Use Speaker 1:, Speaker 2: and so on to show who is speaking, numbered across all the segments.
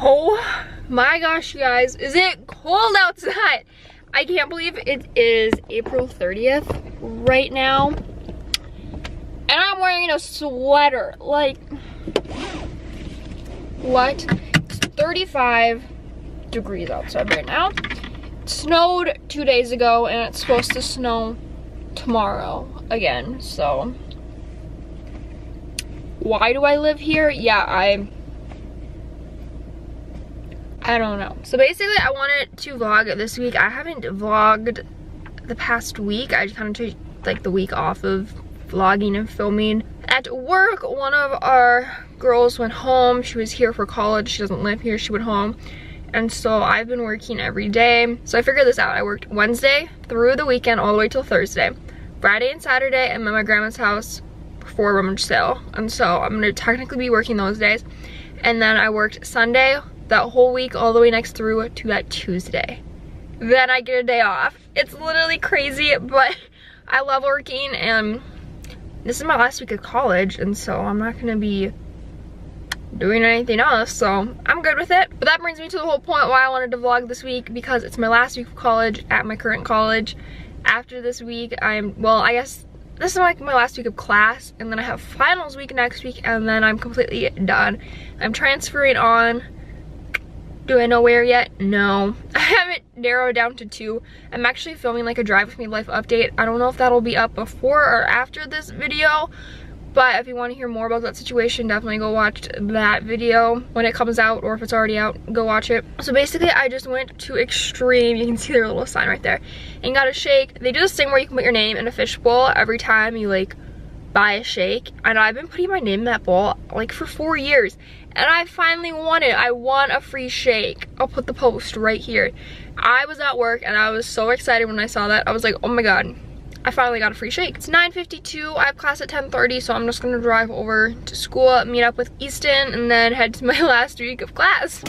Speaker 1: Oh my gosh, you guys, is it cold outside? I can't believe it is April 30th right now. And I'm wearing a sweater. Like, what? It's 35 degrees outside right now. It snowed 2 days ago and it's supposed to snow tomorrow again. So, why do I live here? Yeah, I don't know. So basically, I wanted to vlog this week. I haven't vlogged the past week. I just kind of took like the week off of vlogging and filming. At work, one of our girls went home. She was here for college. She doesn't live here. She went home. And so I've been working every day. So I figured this out. I worked Wednesday through the weekend all the way till Thursday. Friday and Saturday, I'm at my grandma's house for a rummage sale. And so I'm gonna technically be working those days. And then I worked Sunday, that whole week, all the way next through to that Tuesday. Then I get a day off. It's literally crazy, but I love working, and this is my last week of college, and so I'm not gonna be doing anything else, so I'm good with it. But that brings me to the whole point why I wanted to vlog this week, because it's my last week of college at my current college. After this week, well, I guess this is like my last week of class, and then I have finals week next week, and then I'm completely done. I'm transferring on. Do I know where yet? No. I haven't narrowed down to 2. I'm actually filming like a Drive With Me life update. I don't know if that'll be up before or after this video, but if you want to hear more about that situation, definitely go watch that video when it comes out, or if it's already out, go watch it. So basically, I just went to Extreme. You can see their little sign right there, and got a shake. They do this thing where you can put your name in a fishbowl every time you like buy a shake, and I've been putting my name in that bowl like for 4 years, and I finally won it. I won a free shake. I'll put the post right here. I was at work and I was so excited when I saw that. I was like, oh my god, I finally got a free shake. It's 9:52. I have class at 10:30, so I'm just gonna drive over to school, meet up with Easton, and then head to my last week of class.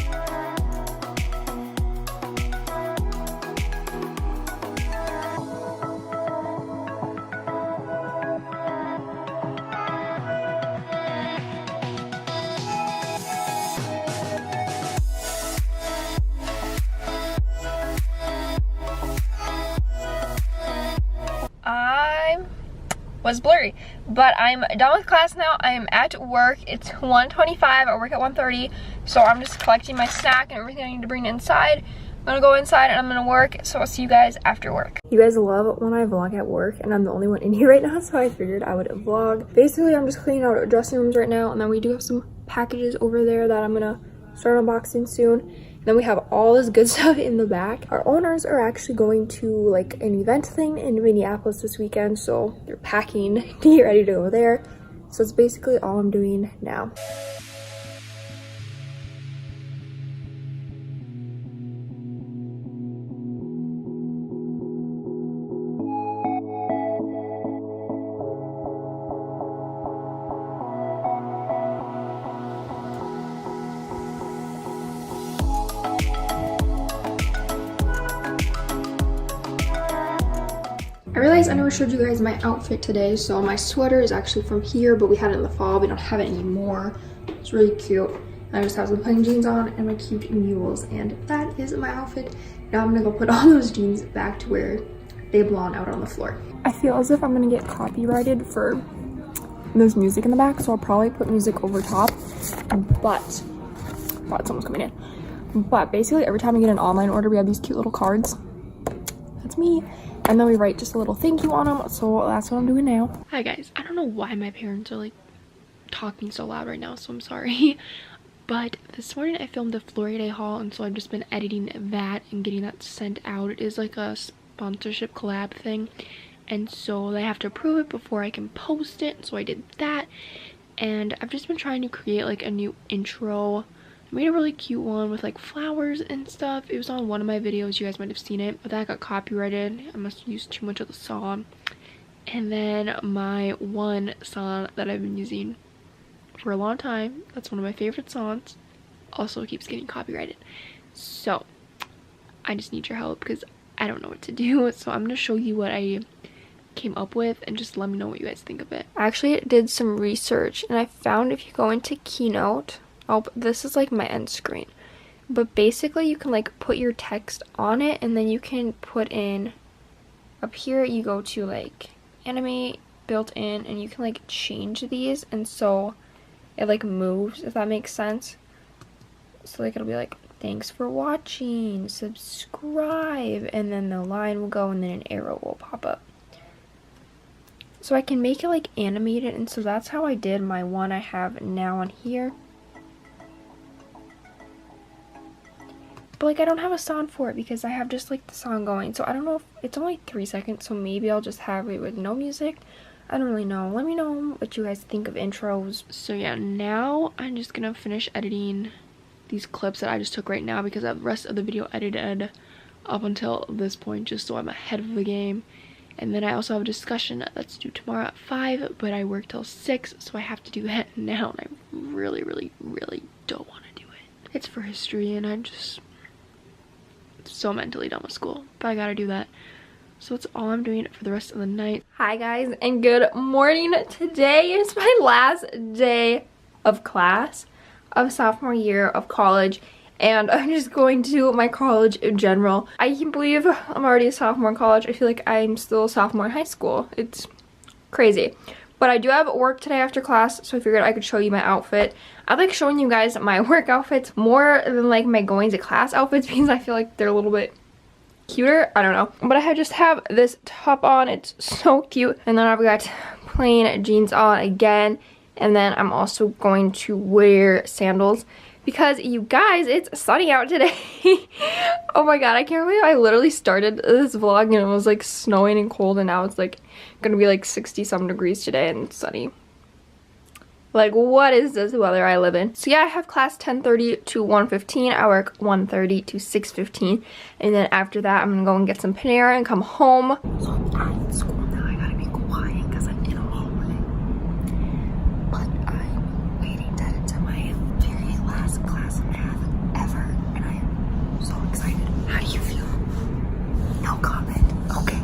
Speaker 1: Was blurry, but I'm done with class now. I am at work. It's 1:25. I work at 1:30, so I'm just collecting my snack and everything I need to bring inside. I'm gonna go inside and I'm gonna work, so I'll see you guys after work. You guys love when I vlog at work, and I'm the only one in here right now, so I figured I would vlog. Basically, I'm just cleaning out dressing rooms right now, and then we do have some packages over there that I'm gonna start unboxing soon. Then we have all this good stuff in the back. Our owners are actually going to like an event thing in Minneapolis this weekend, so they're packing to get ready to go there. So it's basically all I'm doing now. I realized I never showed you guys my outfit today. So my sweater is actually from here, but we had it in the fall. We don't have it anymore. It's really cute. I just have some plain jeans on and my cute mules, and that is my outfit. Now I'm gonna go put all those jeans back to where they belong, out on the floor. I feel as if I'm gonna get copyrighted for there's music in the back, so I'll probably put music over top. But someone's coming in. But basically, every time we get an online order, we have these cute little cards. That's me. And then we write just a little thank you on them, so that's what I'm doing now. Hi guys, I don't know why my parents are like talking so loud right now, so I'm sorry. But this morning I filmed a VWDA haul, and so I've just been editing that and getting that sent out. It is like a sponsorship collab thing, and so they have to approve it before I can post it, so I did that. And I've just been trying to create like a new intro. I made a really cute one with like flowers and stuff. It was on one of my videos, you guys might have seen it, but that got copyrighted. I must have used too much of the song. And then my one song that I've been using for a long time, that's one of my favorite songs, also keeps getting copyrighted. So I just need your help because I don't know what to do. So I'm gonna show you what I came up with and just let me know what you guys think of it. I actually did some research, and I found if you go into Keynote, oh, this is like my end screen. But basically you can like put your text on it, and then you can put in, up here you go to like animate, built in, and you can like change these, and so it like moves, if that makes sense. So like it'll be like, thanks for watching, subscribe, and then the line will go and then an arrow will pop up. So I can make it like animated, and so that's how I did my one I have now on here. But like I don't have a sound for it because I have just like the song going. So I don't know if it's only 3 seconds, so maybe I'll just have it with no music. I don't really know. Let me know what you guys think of intros. So yeah, now I'm just gonna finish editing these clips that I just took right now because I have the rest of the video edited up until this point just so I'm ahead of the game. And then I also have a discussion that's due tomorrow at 5, but I work till 6, so I have to do that now, and I really, really, really don't want to do it. It's for history, and I'm just so mentally done with school, but I gotta do that. So that's all I'm doing for the rest of the night. Hi guys, and good morning. Today is my last day of class of sophomore year of college, and I'm just going to my college in general. I can't believe I'm already a sophomore in college. I feel like I'm still a sophomore in high school. It's crazy. But I do have work today after class, so I figured I could show you my outfit. I like showing you guys my work outfits more than like my going to class outfits because I feel like they're a little bit cuter. I don't know. But I just have this top on. It's so cute. And then I've got plain jeans on again. And then I'm also going to wear sandals because you guys, it's sunny out today. Oh my god, I can't believe I literally started this vlog and it was like snowing and cold, and now it's like gonna be like 60 some degrees today and it's sunny. Like, what is this weather I live in? So yeah, I have class 10:30 to 1:15. I work 1:30 to 6:15, and then after that I'm gonna go and get some Panera and come home. So I'm at school now. I gotta be quiet because I'm in a hallway, but I'm waiting to head into my very last class of math ever, and I am so excited. How do you feel? No comment. Okay.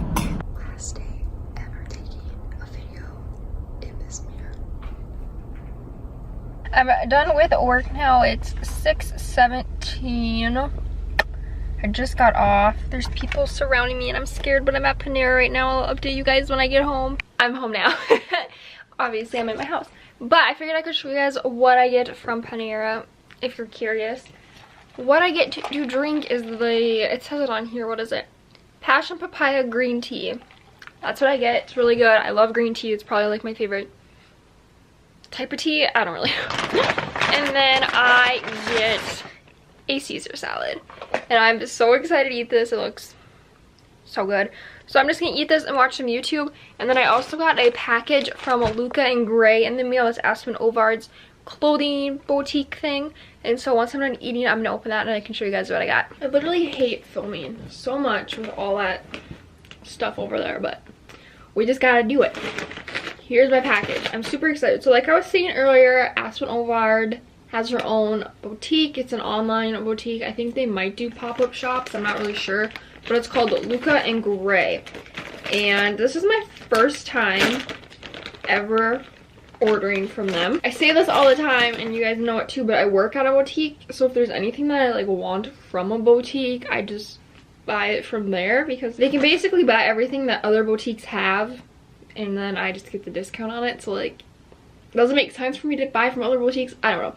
Speaker 1: Last day ever taking a video in this mirror. I'm done with work now. It's 6:17. I just got off. There's people surrounding me and I'm scared, but I'm at Panera right now. I'll update you guys when I get home. I'm home now. Obviously, I'm at my house. But I figured I could show you guys what I get from Panera, if you're curious. What I get to drink is it says it on here, what is it? Passion papaya green tea. That's what I get. It's really good. I love green tea. It's probably like my favorite type of tea. I don't really know. And then I get a Caesar salad. And I'm so excited to eat this. It looks so good. So I'm just gonna eat this and watch some YouTube. And then I also got a package from Luca and Grae in the mail. It's Aspen Ovard's clothing boutique thing. And so once I'm done eating, I'm gonna open that and I can show you guys what I got. I literally hate filming so much with all that stuff over there, but we just gotta do it. Here's my package. I'm super excited. So like I was saying earlier, Aspen Ovard has her own boutique. It's an online boutique. I think they might do pop-up shops. I'm not really sure. But it's called Luca and Grae. And this is my first time ever ordering from them. I say this all the time and you guys know it too, but I work at a boutique. So if there's anything that I like want from a boutique, I just buy it from there because they can basically buy everything that other boutiques have. And then I just get the discount on it. So like, it doesn't make sense for me to buy from other boutiques. I don't know.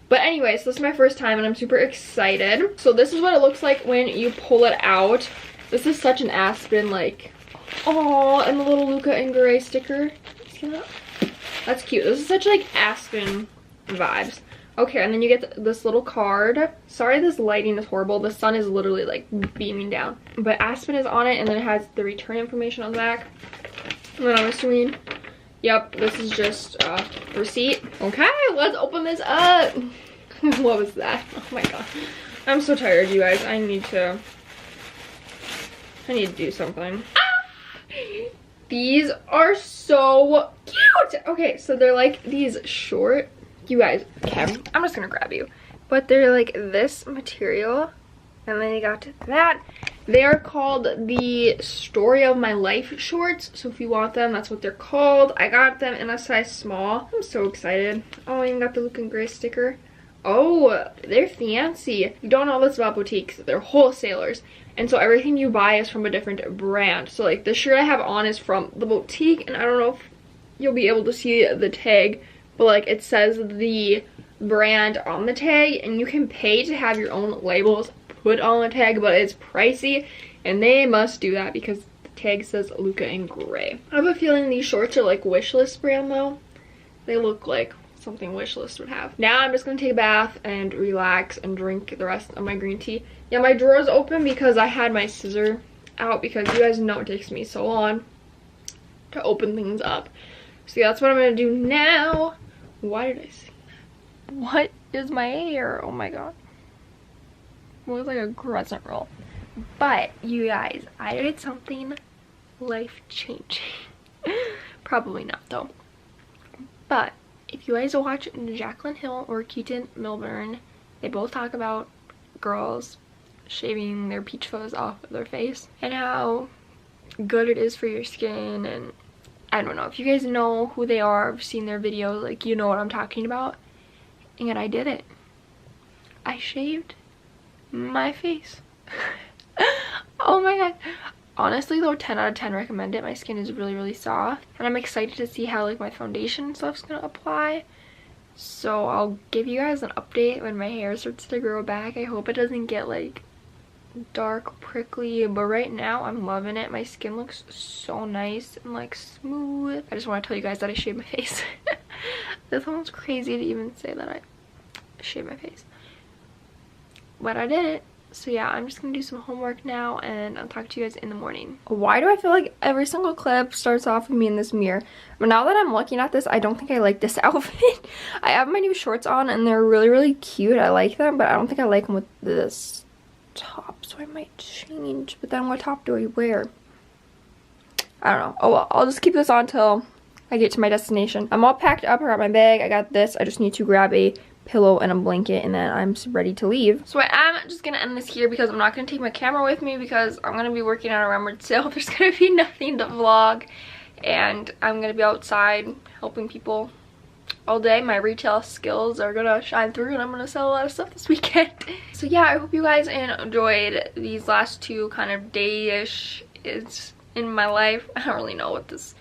Speaker 1: But anyways, this is my first time and I'm super excited. So this is what it looks like when you pull it out. This is such an Aspen, like, oh, and the little Luca and Grae sticker. See that? That's cute. This is such like Aspen vibes. Okay, and then you get this little card. Sorry this lighting is horrible. The sun is literally like beaming down. But Aspen is on it, and then it has the return information on the back. And then I'm assuming, yep, this is just a receipt. Okay, let's open this up. What was that? Oh my god. I'm so tired, you guys. I need to do something. Ah! These are so cute. Okay, so they're like these short, you guys, okay, I'm just gonna grab you. But they're like this material. And then you got that. They are called the Story of My Life shorts. So if you want them, that's what they're called. I got them in a size small. I'm so excited. Oh, I even got the Luca and Grae sticker. Oh, they're fancy. If you don't know this about boutiques, they're wholesalers. And so everything you buy is from a different brand. So like the shirt I have on is from the boutique, and I don't know if you'll be able to see the tag, but like it says the brand on the tag, and you can pay to have your own labels put on the tag, but it's pricey, and they must do that because the tag says Luca in gray. I have a feeling these shorts are like wishlist brand though. They look like something wishlist would have. Now I'm just gonna take a bath and relax and drink the rest of my green tea. Yeah, my drawer is open because I had my scissor out, because you guys know it takes me so long to open things up. So yeah, that's what I'm gonna do now. Why did I say that? What is my hair? Oh my god. It looks like a crescent roll. But you guys, I did something life-changing. Probably not though. But if you guys watch Jaclyn Hill or Keaton Milburn, they both talk about girls shaving their peach fuzz off of their face and how good it is for your skin. And I don't know, if you guys know who they are, I've seen their videos, like you know what I'm talking about. And I did it. I shaved my face. Oh my god. Honestly though, 10 out of 10 recommend it. My skin is really soft, and I'm excited to see how like my foundation stuff's gonna apply. So I'll give you guys an update when my hair starts to grow back. I hope it doesn't get like dark prickly, but right now I'm loving it. My skin looks so nice and like smooth. I just want to tell you guys that I shaved my face. This sounds crazy to even say that I shaved my face, but I did it. So yeah, I'm just gonna do some homework now, and I'll talk to you guys in the morning. Why do I feel like every single clip starts off with me in this mirror? But now that I'm looking at this, I don't think I like this outfit. I have my new shorts on and they're really cute. I like them, but I don't think I like them with this top, so I might change. But then what top do I wear? I don't know. Oh well, I'll just keep this on till I get to my destination. I'm all packed up. I got my bag, I got this. I just need to grab a pillow and a blanket, and then I'm ready to leave. So I am just gonna end this here because I'm not gonna take my camera with me because I'm gonna be working on a rummage sale. There's gonna be nothing to vlog, and I'm gonna be outside helping people all day. My retail skills are gonna shine through, and I'm gonna sell a lot of stuff this weekend. So yeah, I hope you guys enjoyed these last two kind of day-ish in my life. I don't really know what this,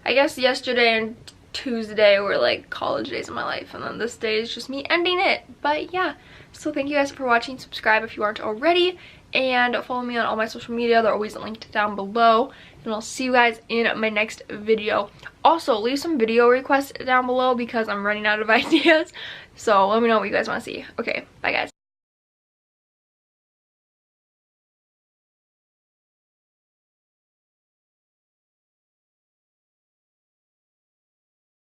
Speaker 1: I guess yesterday and Tuesday were like college days of my life, and then this day is just me ending it. But yeah, so thank you guys for watching. Subscribe if you aren't already, and follow me on all my social media. They're always linked down below, and I'll see you guys in my next video. Also, leave some video requests down below because I'm running out of ideas, so let me know what you guys want to see. Okay, bye guys.